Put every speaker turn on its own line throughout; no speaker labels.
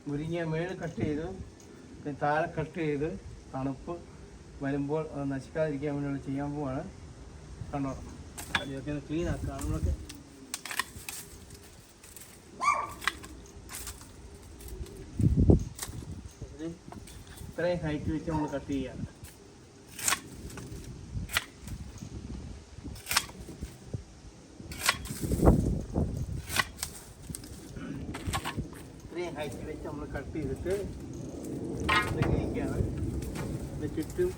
മുരിങ്ങ മേളിൽ കട്ട് ചെയ്ത് താഴെ കട്ട് ചെയ്ത് തണുപ്പ് വരുമ്പോൾ അത് നശിക്കാതിരിക്കാൻ വേണ്ടി ചെയ്യാൻ പോവാണ്. കണ്ടോ, അതൊക്കെ ഒന്ന് ക്ലീൻ ആക്കുക. നമ്മളൊക്കെ ഇത്രയും ഹൈറ്റ് വെച്ച് നമ്മൾ കട്ട് ചെയ്യാണ്. ഇത്രയും ഹൈറ്റ് വെച്ച് നമ്മൾ കട്ട് ചെയ്തിട്ട് ഇരിക്കുകയാണ്. ചുറ്റും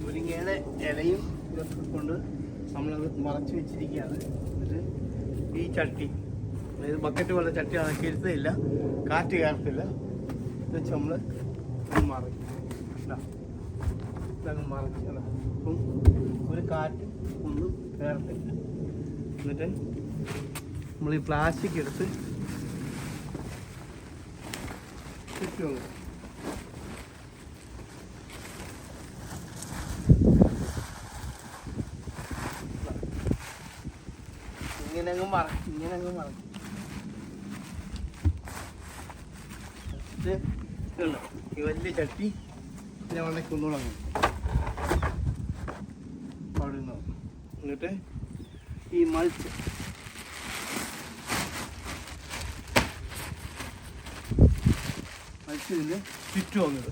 മുരിങ്ങയുടെ ഇലയും ഇതൊക്കെ കൊണ്ട് നമ്മളത് മറച്ച് വെച്ചിരിക്കുകയാണ്. എന്നിട്ട് ഈ ചട്ടി, അതായത് ബക്കറ്റ് പോലെ ചട്ടി ആക്കി എടുത്തില്ല, കാറ്റ് കയറത്തില്ല. ഇത് വെച്ച് നമ്മൾ മറക്കും. ഇതങ്ങ് മറക്കണം. അപ്പം ഒരു കാറ്റ് ഒന്നും കയറത്തില്ല. എന്നിട്ട് നമ്മൾ ഈ പ്ലാസ്റ്റിക് എടുത്ത് ചുറ്റും ഇങ്ങനെ അങ്ങ് മറക്കും. ഈ വലിയ ചട്ടി ഞാൻ വളരെ കുന്നുണങ്ങും അവിടെ നിന്ന്. എന്നിട്ട് ഈ മൾച്ച് ഇതിന് ചുറ്റും വന്നത്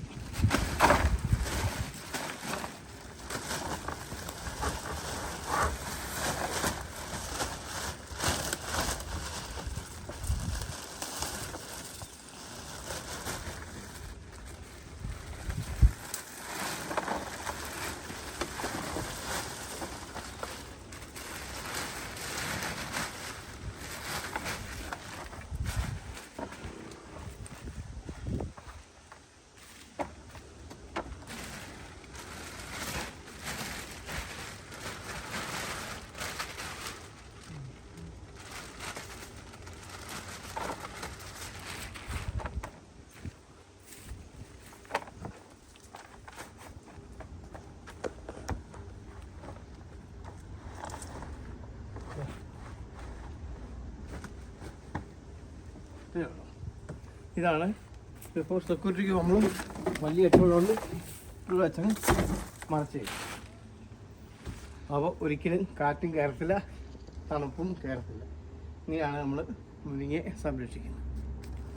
ഇതാണ്. ഇപ്പോൾ സെക്യൂരിറ്റിക്ക് നമ്മൾ വലിയ എട്ടുകൊണ്ട് വെച്ചാൽ മറച്ച് ചെയ്യും. അപ്പോൾ ഒരിക്കലും കാറ്റും കയറത്തില്ല, തണുപ്പും കയറത്തില്ല. ഇങ്ങനെയാണ് നമ്മൾ മുരിങ്ങയെ സംരക്ഷിക്കുന്നത്.